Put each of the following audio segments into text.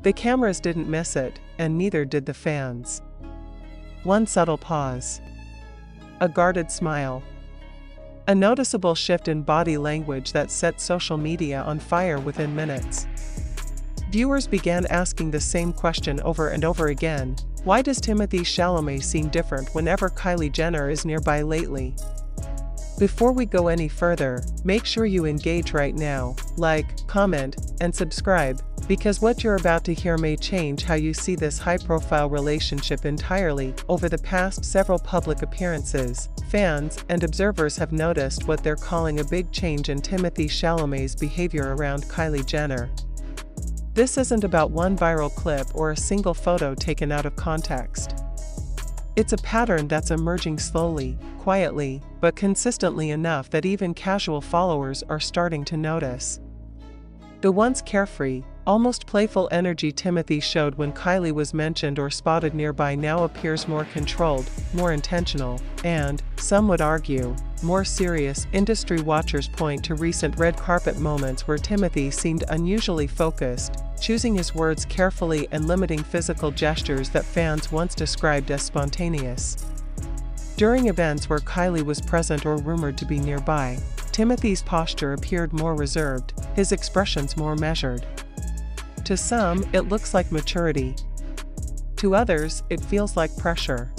The cameras didn't miss it, and neither did the fans. One subtle pause. A guarded smile. A noticeable shift in body language that set social media on fire within minutes. Viewers began asking the same question over and over again: why does Timothée Chalamet seem different whenever Kylie Jenner is nearby lately? Before we go any further, make sure you engage right now, like, comment, and subscribe, because what you're about to hear may change how you see this high-profile relationship entirely. Over the past several public appearances, fans and observers have noticed what they're calling a big change in Timothée Chalamet's behavior around Kylie Jenner. This isn't about one viral clip or a single photo taken out of context. It's a pattern that's emerging slowly, quietly, but consistently enough that even casual followers are starting to notice. The once carefree, almost playful energy Timothée showed when Kylie was mentioned or spotted nearby now appears more controlled, more intentional, and, some would argue, more serious. Industry watchers point to recent red carpet moments where Timothée seemed unusually focused, choosing his words carefully and limiting physical gestures that fans once described as spontaneous. During events where Kylie was present or rumored to be nearby, Timothy's posture appeared more reserved, his expressions more measured. To some, it looks like maturity. To others, it feels like pressure.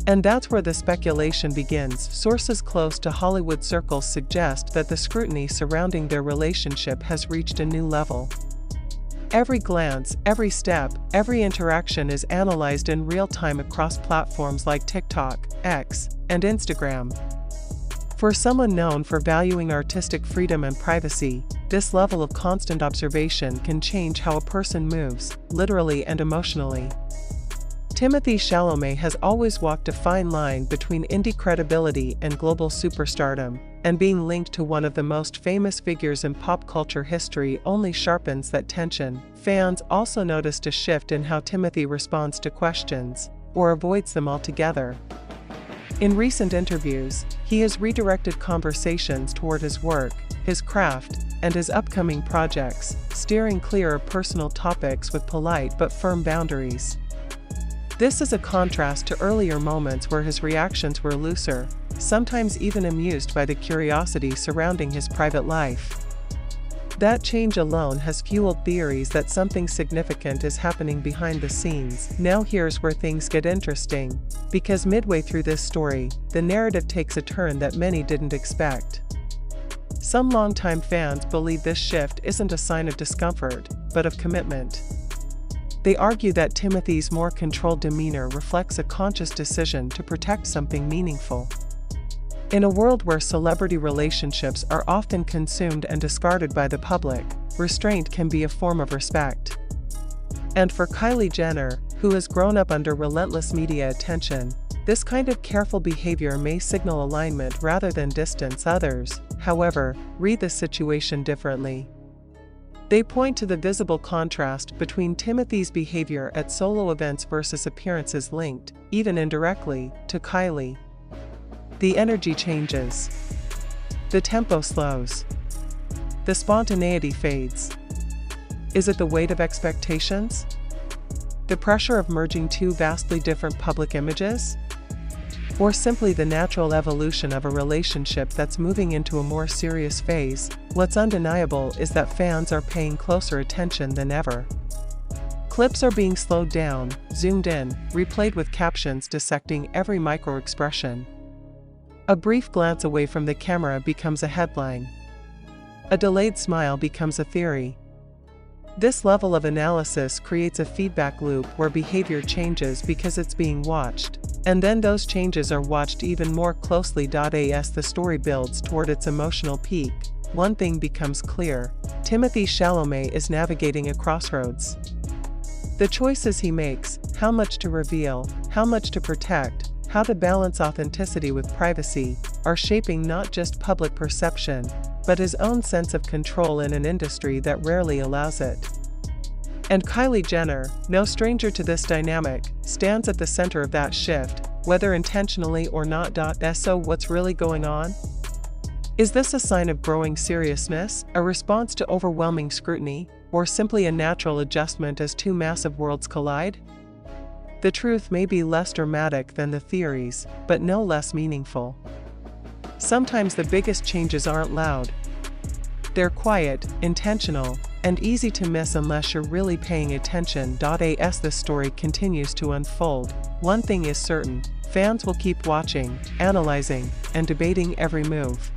And that's where the speculation begins. Sources close to Hollywood circles suggest that the scrutiny surrounding their relationship has reached a new level. Every glance, every step, every interaction is analyzed in real time across platforms like TikTok, X, and Instagram. For someone known for valuing artistic freedom and privacy, this level of constant observation can change how a person moves, literally and emotionally. Timothée Chalamet has always walked a fine line between indie credibility and global superstardom, and being linked to one of the most famous figures in pop culture history only sharpens that tension. Fans also noticed a shift in how Timothée responds to questions, or avoids them altogether. In recent interviews, he has redirected conversations toward his work, his craft, and his upcoming projects, steering clear of personal topics with polite but firm boundaries. This is a contrast to earlier moments where his reactions were looser, sometimes even amused by the curiosity surrounding his private life. That change alone has fueled theories that something significant is happening behind the scenes. Now here's where things get interesting, because midway through this story, the narrative takes a turn that many didn't expect. Some longtime fans believe this shift isn't a sign of discomfort, but of commitment. They argue that Timothy's more controlled demeanor reflects a conscious decision to protect something meaningful. In a world where celebrity relationships are often consumed and discarded by the public, restraint can be a form of respect. And for Kylie Jenner, who has grown up under relentless media attention, this kind of careful behavior may signal alignment rather than distance. Others, however, read the situation differently. They point to the visible contrast between Timothy's behavior at solo events versus appearances linked, even indirectly, to Kylie. The energy changes. The tempo slows. The spontaneity fades. Is it the weight of expectations? The pressure of merging two vastly different public images? Or simply the natural evolution of a relationship that's moving into a more serious phase? What's undeniable is that fans are paying closer attention than ever. Clips are being slowed down, zoomed in, replayed with captions dissecting every micro-expression. A brief glance away from the camera becomes a headline. A delayed smile becomes a theory. This level of analysis creates a feedback loop where behavior changes because it's being watched, and then those changes are watched even more closely. As the story builds toward its emotional peak, one thing becomes clear: Timothée Chalamet is navigating a crossroads. The choices he makes, how much to reveal, how much to protect, how to balance authenticity with privacy, are shaping not just public perception, but his own sense of control in an industry that rarely allows it. And Kylie Jenner, no stranger to this dynamic, stands at the center of that shift, whether intentionally or not. So what's really going on? Is this a sign of growing seriousness, a response to overwhelming scrutiny, or simply a natural adjustment as two massive worlds collide? The truth may be less dramatic than the theories, but no less meaningful. Sometimes the biggest changes aren't loud. They're quiet, intentional, and easy to miss unless you're really paying attention. As the story continues to unfold, one thing is certain: fans will keep watching, analyzing, and debating every move.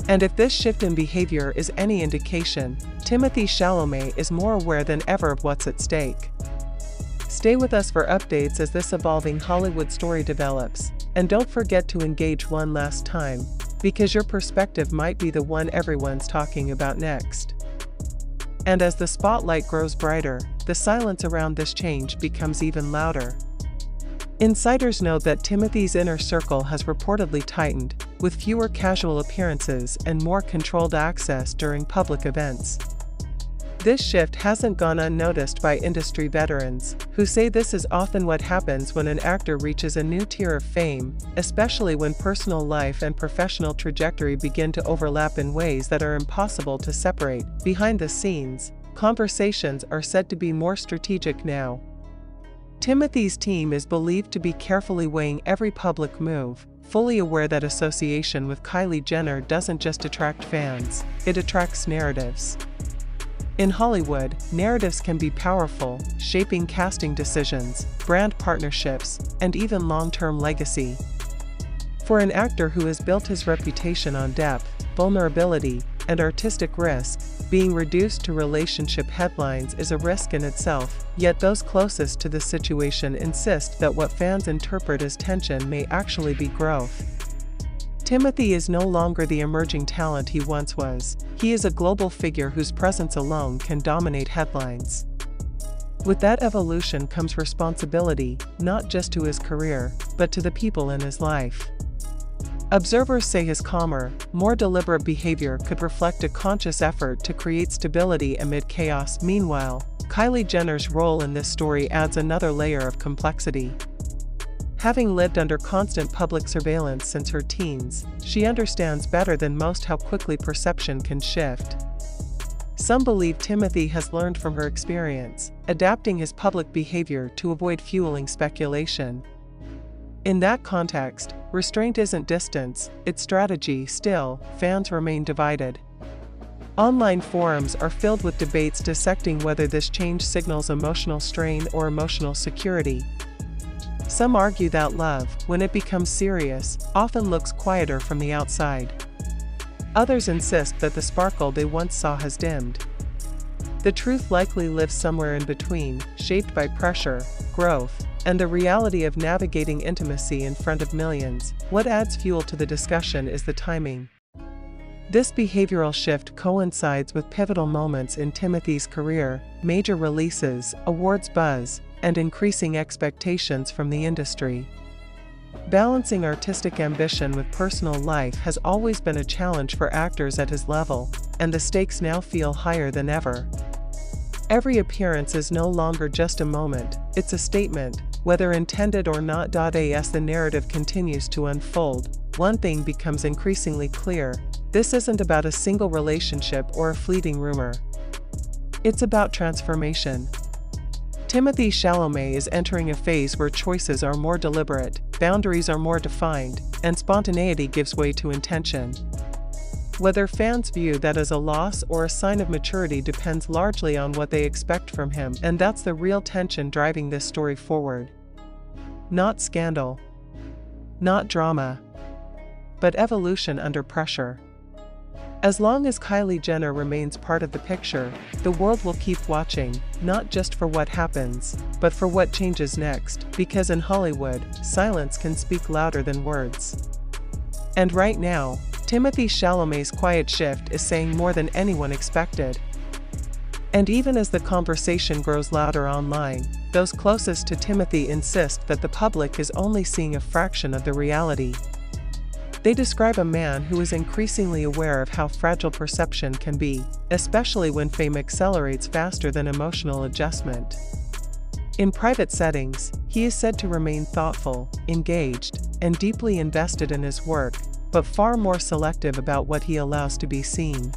And if this shift in behavior is any indication, Timothée Chalamet is more aware than ever of what's at stake. Stay with us for updates as this evolving Hollywood story develops, and don't forget to engage one last time, because your perspective might be the one everyone's talking about next. And as the spotlight grows brighter, the silence around this change becomes even louder. Insiders note that Timothee's inner circle has reportedly tightened, with fewer casual appearances and more controlled access during public events. This shift hasn't gone unnoticed by industry veterans, who say this is often what happens when an actor reaches a new tier of fame, especially when personal life and professional trajectory begin to overlap in ways that are impossible to separate. Behind the scenes, conversations are said to be more strategic now. Timothee's team is believed to be carefully weighing every public move, fully aware that association with Kylie Jenner doesn't just attract fans, it attracts narratives. In Hollywood, narratives can be powerful, shaping casting decisions, brand partnerships, and even long-term legacy. For an actor who has built his reputation on depth, vulnerability, and artistic risk, being reduced to relationship headlines is a risk in itself, yet those closest to the situation insist that what fans interpret as tension may actually be growth. Timothee is no longer the emerging talent he once was. He is a global figure whose presence alone can dominate headlines. With that evolution comes responsibility, not just to his career, but to the people in his life. Observers say his calmer, more deliberate behavior could reflect a conscious effort to create stability amid chaos. Meanwhile, Kylie Jenner's role in this story adds another layer of complexity. Having lived under constant public surveillance since her teens, she understands better than most how quickly perception can shift. Some believe Timothee has learned from her experience, adapting his public behavior to avoid fueling speculation. In that context, restraint isn't distance, it's strategy. Still, fans remain divided. Online forums are filled with debates dissecting whether this change signals emotional strain or emotional security. Some argue that love, when it becomes serious, often looks quieter from the outside. Others insist that the sparkle they once saw has dimmed. The truth likely lives somewhere in between, shaped by pressure, growth, and the reality of navigating intimacy in front of millions. What adds fuel to the discussion is the timing. This behavioral shift coincides with pivotal moments in Timothee's career, major releases, awards buzz, and increasing expectations from the industry. Balancing artistic ambition with personal life has always been a challenge for actors at his level, and the stakes now feel higher than ever. Every appearance is no longer just a moment, it's a statement, whether intended or not. As the narrative continues to unfold, one thing becomes increasingly clear: this isn't about a single relationship or a fleeting rumor. It's about transformation. Timothée Chalamet is entering a phase where choices are more deliberate, boundaries are more defined, and spontaneity gives way to intention. Whether fans view that as a loss or a sign of maturity depends largely on what they expect from him, and that's the real tension driving this story forward. Not scandal, not drama, but evolution under pressure. As long as Kylie Jenner remains part of the picture, the world will keep watching, not just for what happens, but for what changes next, because in Hollywood, silence can speak louder than words. And right now, Timothée Chalamet's quiet shift is saying more than anyone expected. And even as the conversation grows louder online, those closest to Timothée insist that the public is only seeing a fraction of the reality. They describe a man who is increasingly aware of how fragile perception can be, especially when fame accelerates faster than emotional adjustment. In private settings, he is said to remain thoughtful, engaged, and deeply invested in his work, but far more selective about what he allows to be seen.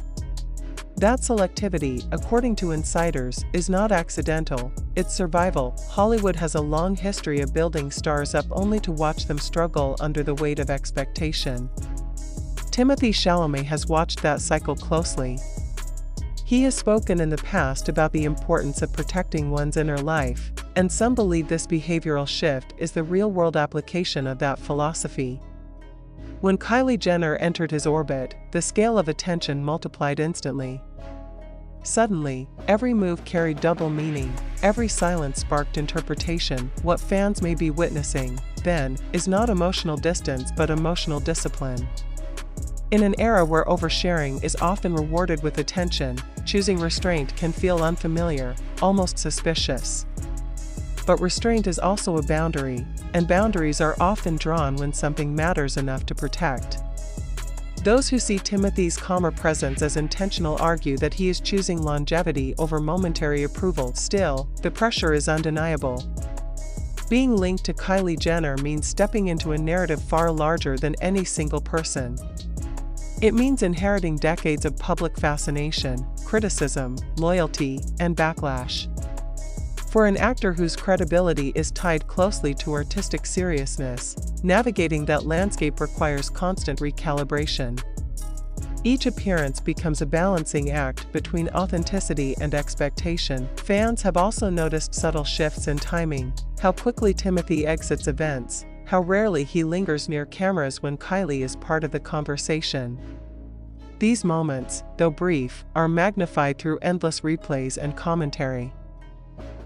That selectivity, according to insiders, is not accidental, it's survival. Hollywood has a long history of building stars up only to watch them struggle under the weight of expectation. Timothée Chalamet has watched that cycle closely. He has spoken in the past about the importance of protecting one's inner life, and some believe this behavioral shift is the real-world application of that philosophy. When Kylie Jenner entered his orbit, the scale of attention multiplied instantly. Suddenly, every move carried double meaning, every silence sparked interpretation. What fans may be witnessing, then, is not emotional distance but emotional discipline. In an era where oversharing is often rewarded with attention, choosing restraint can feel unfamiliar, almost suspicious. But restraint is also a boundary, and boundaries are often drawn when something matters enough to protect. Those who see Timothee's calmer presence as intentional argue that he is choosing longevity over momentary approval. Still, the pressure is undeniable. Being linked to Kylie Jenner means stepping into a narrative far larger than any single person. It means inheriting decades of public fascination, criticism, loyalty, and backlash. For an actor whose credibility is tied closely to artistic seriousness, navigating that landscape requires constant recalibration. Each appearance becomes a balancing act between authenticity and expectation. Fans have also noticed subtle shifts in timing, how quickly Timothee exits events, how rarely he lingers near cameras when Kylie is part of the conversation. These moments, though brief, are magnified through endless replays and commentary.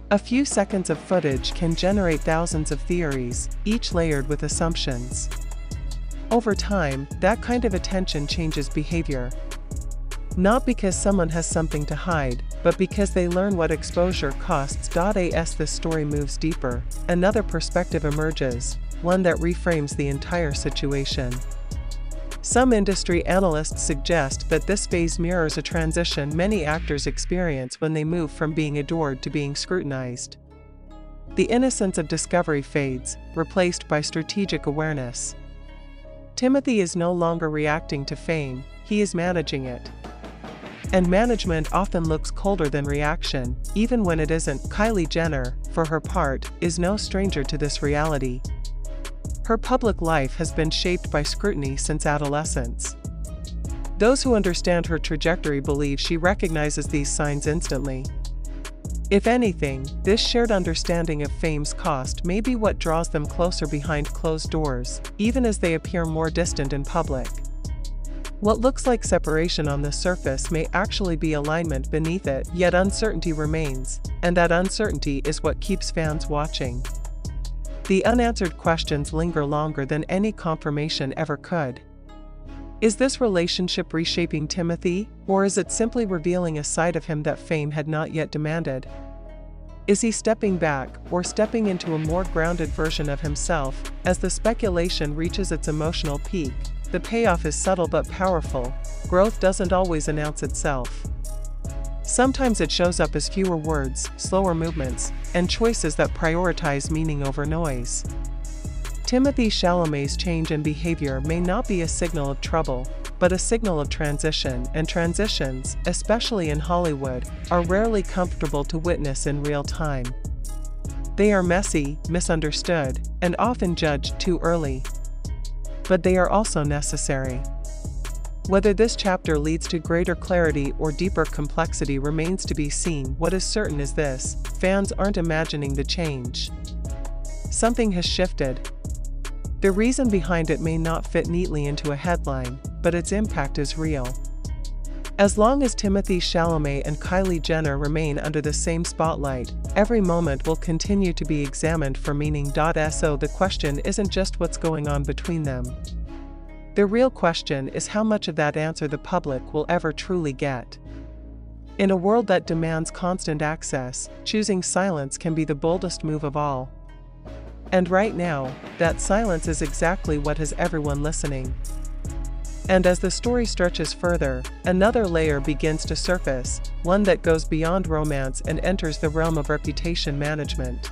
A few seconds of footage can generate thousands of theories, each layered with assumptions. Over time, that kind of attention changes behavior. Not because someone has something to hide, but because they learn what exposure costs. As the story moves deeper, another perspective emerges, one that reframes the entire situation. Some industry analysts suggest that this phase mirrors a transition many actors experience when they move from being adored to being scrutinized. The innocence of discovery fades, replaced by strategic awareness. Timothee is no longer reacting to fame, he is managing it. And management often looks colder than reaction, even when it isn't. Kylie Jenner, for her part, is no stranger to this reality. Her public life has been shaped by scrutiny since adolescence. Those who understand her trajectory believe she recognizes these signs instantly. If anything, this shared understanding of fame's cost may be what draws them closer behind closed doors, even as they appear more distant in public. What looks like separation on the surface may actually be alignment beneath it, yet uncertainty remains, and that uncertainty is what keeps fans watching. The unanswered questions linger longer than any confirmation ever could. Is this relationship reshaping Timothee, or is it simply revealing a side of him that fame had not yet demanded? Is he stepping back, or stepping into a more grounded version of himself? As the speculation reaches its emotional peak, the payoff is subtle but powerful. Growth doesn't always announce itself. Sometimes it shows up as fewer words, slower movements, and choices that prioritize meaning over noise. Timothée Chalamet's change in behavior may not be a signal of trouble, but a signal of transition, and transitions, especially in Hollywood, are rarely comfortable to witness in real time. They are messy, misunderstood, and often judged too early. But they are also necessary. Whether this chapter leads to greater clarity or deeper complexity remains to be seen. What is certain is this: fans aren't imagining the change. Something has shifted. The reason behind it may not fit neatly into a headline, but its impact is real. As long as Timothée Chalamet and Kylie Jenner remain under the same spotlight, every moment will continue to be examined for meaning. So the question isn't just what's going on between them. The real question is how much of that answer the public will ever truly get. In a world that demands constant access, choosing silence can be the boldest move of all. And right now, that silence is exactly what has everyone listening. And as the story stretches further, another layer begins to surface, one that goes beyond romance and enters the realm of reputation management.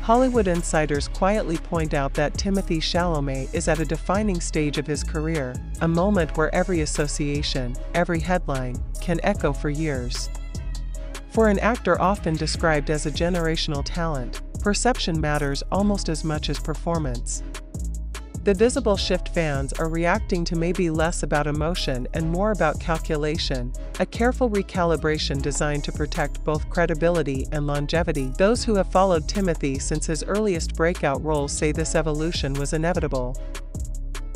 Hollywood insiders quietly point out that Timothée Chalamet is at a defining stage of his career, a moment where every association, every headline, can echo for years. For an actor often described as a generational talent, perception matters almost as much as performance. The visible shift fans are reacting to may be less about emotion and more about calculation, a careful recalibration designed to protect both credibility and longevity. Those who have followed Timothee since his earliest breakout roles say this evolution was inevitable.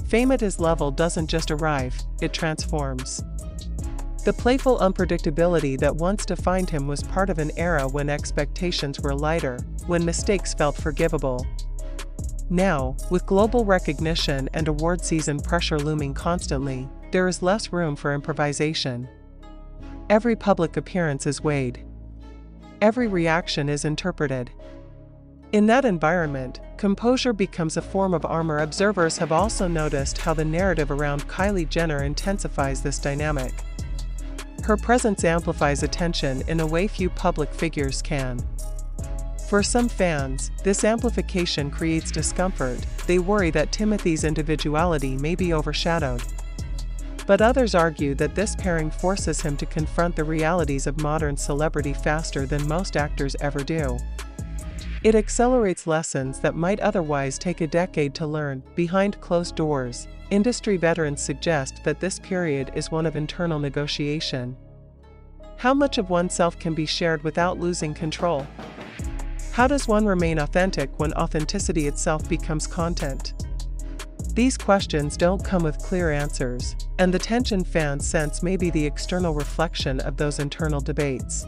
Fame at his level doesn't just arrive, it transforms. The playful unpredictability that once defined him was part of an era when expectations were lighter, when mistakes felt forgivable. Now, with global recognition and award season pressure looming constantly, there is less room for improvisation. Every public appearance is weighed. Every reaction is interpreted. In that environment, composure becomes a form of armor. Observers have also noticed how the narrative around Kylie Jenner intensifies this dynamic. Her presence amplifies attention in a way few public figures can. For some fans, this amplification creates discomfort. They worry that Timothee's individuality may be overshadowed. But others argue that this pairing forces him to confront the realities of modern celebrity faster than most actors ever do. It accelerates lessons that might otherwise take a decade to learn. Behind closed doors, industry veterans suggest that this period is one of internal negotiation. How much of oneself can be shared without losing control? How does one remain authentic when authenticity itself becomes content? These questions don't come with clear answers, and the tension fans sense may be the external reflection of those internal debates.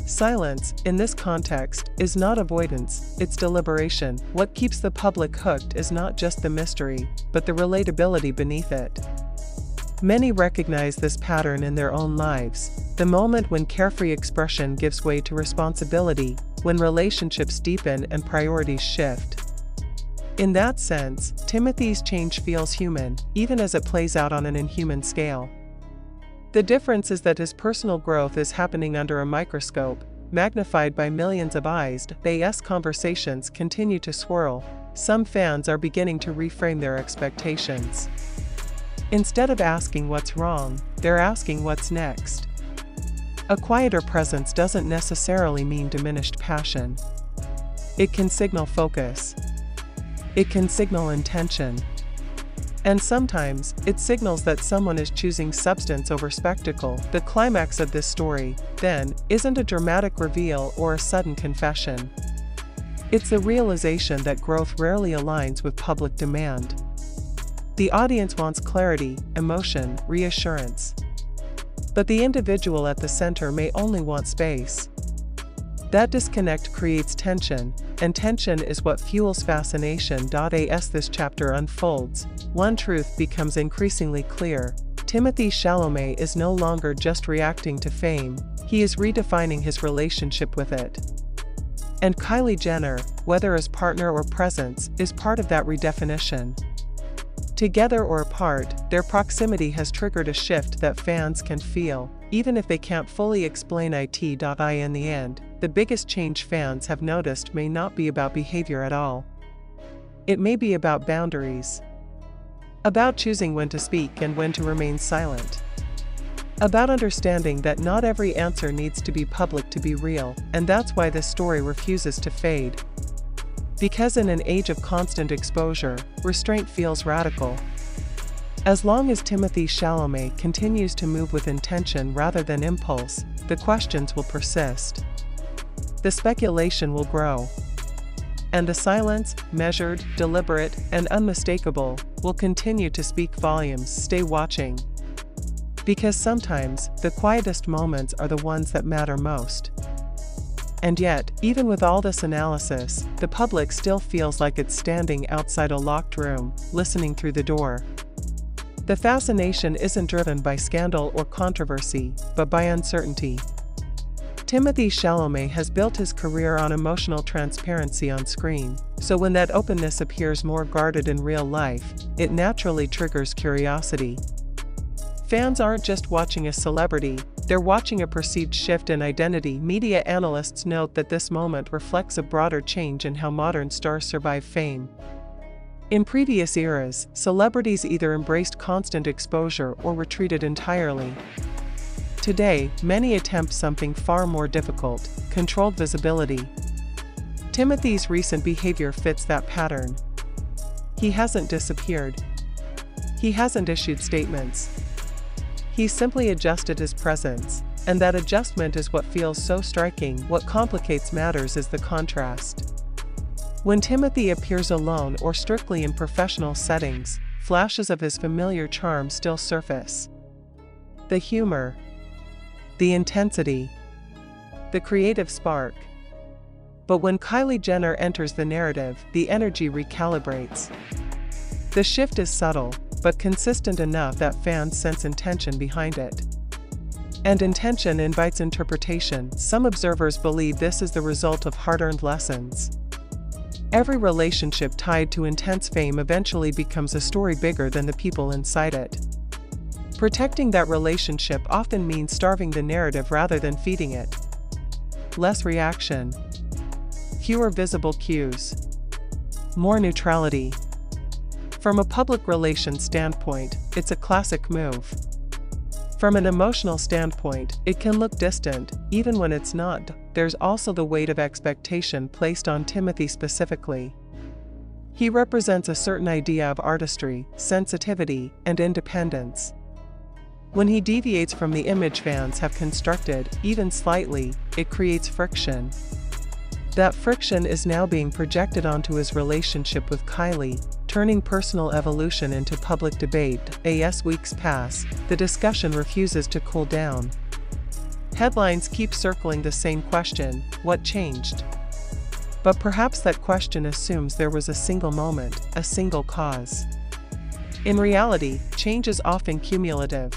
Silence, in this context, is not avoidance, it's deliberation. What keeps the public hooked is not just the mystery, but the relatability beneath it. Many recognize this pattern in their own lives, the moment when carefree expression gives way to responsibility, when relationships deepen and priorities shift. In that sense, Timothee's change feels human, even as it plays out on an inhuman scale. The difference is that his personal growth is happening under a microscope, magnified by millions of eyes. As conversations continue to swirl, some fans are beginning to reframe their expectations. Instead of asking what's wrong, they're asking what's next. A quieter presence doesn't necessarily mean diminished passion. It can signal focus. It can signal intention. And sometimes, it signals that someone is choosing substance over spectacle. The climax of this story, then, isn't a dramatic reveal or a sudden confession. It's the realization that growth rarely aligns with public demand. The audience wants clarity, emotion, reassurance. But the individual at the center may only want space. That disconnect creates tension, and tension is what fuels fascination. As this chapter unfolds, one truth becomes increasingly clear: Timothée Chalamet is no longer just reacting to fame, he is redefining his relationship with it. And Kylie Jenner, whether as partner or presence, is part of that redefinition. Together or apart, their proximity has triggered a shift that fans can feel, even if they can't fully explain it. In the end, the biggest change fans have noticed may not be about behavior at all. It may be about boundaries. About choosing when to speak and when to remain silent. About understanding that not every answer needs to be public to be real, and that's why this story refuses to fade. Because in an age of constant exposure, restraint feels radical. As long as Timothée Chalamet continues to move with intention rather than impulse, the questions will persist. The speculation will grow. And the silence, measured, deliberate, and unmistakable, will continue to speak volumes. Stay watching. Because sometimes, the quietest moments are the ones that matter most. And yet, even with all this analysis, the public still feels like it's standing outside a locked room, listening through the door. The fascination isn't driven by scandal or controversy, but by uncertainty. Timothée Chalamet has built his career on emotional transparency on screen, so when that openness appears more guarded in real life, it naturally triggers curiosity. Fans aren't just watching a celebrity, they're watching a perceived shift in identity. Media analysts note that this moment reflects a broader change in how modern stars survive fame. In previous eras, celebrities either embraced constant exposure or retreated entirely. Today, many attempt something far more difficult: controlled visibility. Timothee's recent behavior fits that pattern. He hasn't disappeared. He hasn't issued statements. He's simply adjusted his presence, and that adjustment is what feels so striking. What complicates matters is the contrast. When Timothee appears alone or strictly in professional settings, flashes of his familiar charm still surface. The humor, the intensity, the creative spark. But when Kylie Jenner enters the narrative, the energy recalibrates. The shift is subtle, but consistent enough that fans sense intention behind it. And intention invites interpretation. Some observers believe this is the result of hard-earned lessons. Every relationship tied to intense fame eventually becomes a story bigger than the people inside it. Protecting that relationship often means starving the narrative rather than feeding it. Less reaction. Fewer visible cues. More neutrality. From a public relations standpoint, it's a classic move. From an emotional standpoint, it can look distant, even when it's not. There's also the weight of expectation placed on Timothee specifically. He represents a certain idea of artistry, sensitivity, and independence. When he deviates from the image fans have constructed, even slightly, it creates friction. That friction is now being projected onto his relationship with Kylie, turning personal evolution into public debate. As weeks pass, the discussion refuses to cool down. Headlines keep circling the same question: what changed? But perhaps that question assumes there was a single moment, a single cause. In reality, change is often cumulative.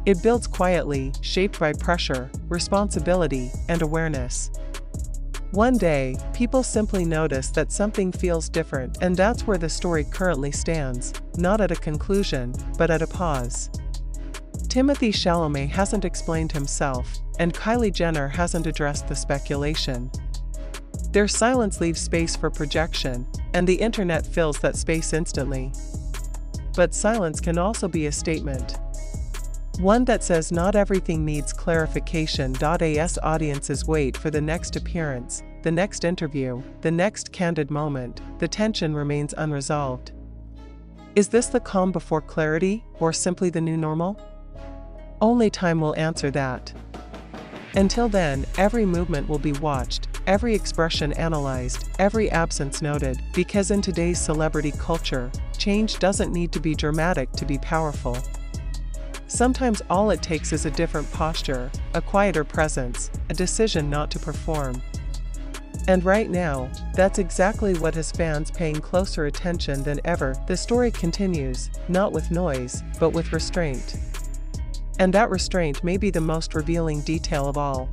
It builds quietly, shaped by pressure, responsibility, and awareness. One day, people simply notice that something feels different, and that's where the story currently stands, not at a conclusion, but at a pause. Timothée Chalamet hasn't explained himself, and Kylie Jenner hasn't addressed the speculation. Their silence leaves space for projection, and the internet fills that space instantly. But silence can also be a statement. One that says not everything needs clarification. As audiences wait for the next appearance, the next interview, the next candid moment, the tension remains unresolved. Is this the calm before clarity, or simply the new normal? Only time will answer that. Until then, every movement will be watched, every expression analyzed, every absence noted, because in today's celebrity culture, change doesn't need to be dramatic to be powerful. Sometimes all it takes is a different posture, a quieter presence, a decision not to perform. And right now, that's exactly what has fans paying closer attention than ever. The story continues, not with noise, but with restraint. And that restraint may be the most revealing detail of all.